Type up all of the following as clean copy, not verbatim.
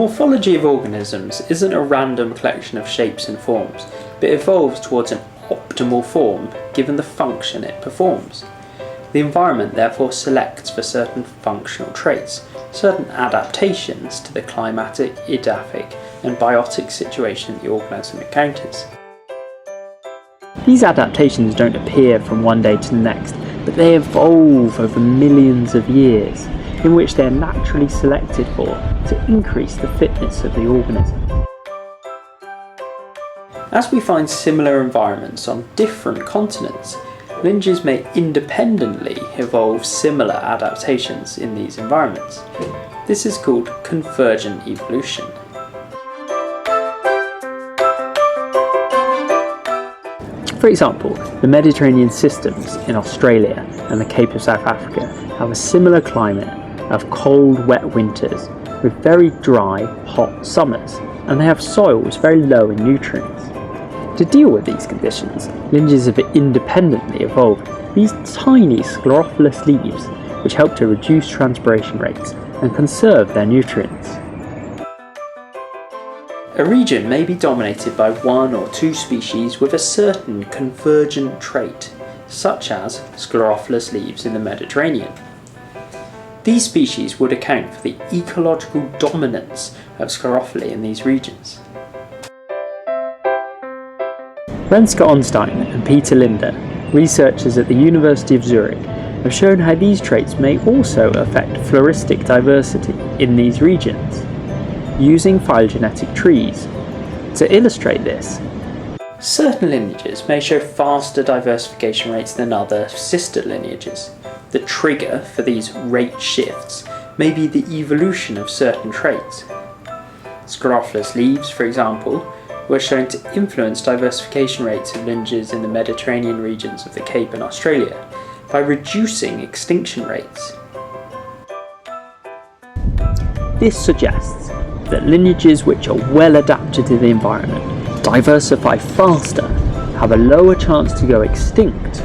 morphology of organisms isn't a random collection of shapes and forms, but evolves towards an optimal form given the function it performs. The environment therefore selects for certain functional traits, certain adaptations to the climatic, edaphic and biotic situation the organism encounters. These adaptations don't appear from one day to the next, but they evolve over millions of years, in which they are naturally selected for to increase the fitness of the organism. As we find similar environments on different continents, lineages may independently evolve similar adaptations in these environments. This is called convergent evolution. For example, the Mediterranean systems in Australia and the Cape of South Africa have a similar climate of cold, wet winters with very dry, hot summers, and they have soils very low in nutrients. To deal with these conditions, lineages have independently evolved these tiny sclerophilous leaves which help to reduce transpiration rates and conserve their nutrients. A region may be dominated by one or two species with a certain convergent trait, such as sclerophilous leaves in the Mediterranean. These species would account for the ecological dominance of sclerophyllae in these regions. Renske Onstein and Peter Linder, researchers at the University of Zurich, have shown how these traits may also affect floristic diversity in these regions, using phylogenetic trees. To illustrate this, certain lineages may show faster diversification rates than other sister lineages. The trigger for these rate shifts may be the evolution of certain traits. Sclerophilous leaves, for example, were shown to influence diversification rates of lineages in the Mediterranean regions of the Cape and Australia by reducing extinction rates. This suggests that lineages which are well adapted to the environment diversify faster, have a lower chance to go extinct,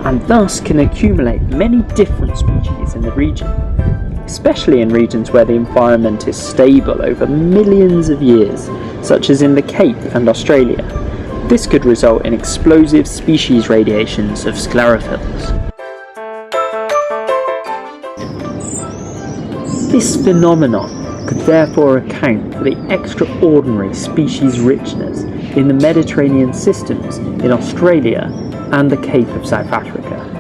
and thus can accumulate many different species in the region, especially in regions where the environment is stable over millions of years, such as in the Cape and Australia. This could result in explosive species radiations of sclerophills. This phenomenon could therefore account for the extraordinary species richness in the Mediterranean systems in Australia and the Cape of South Africa.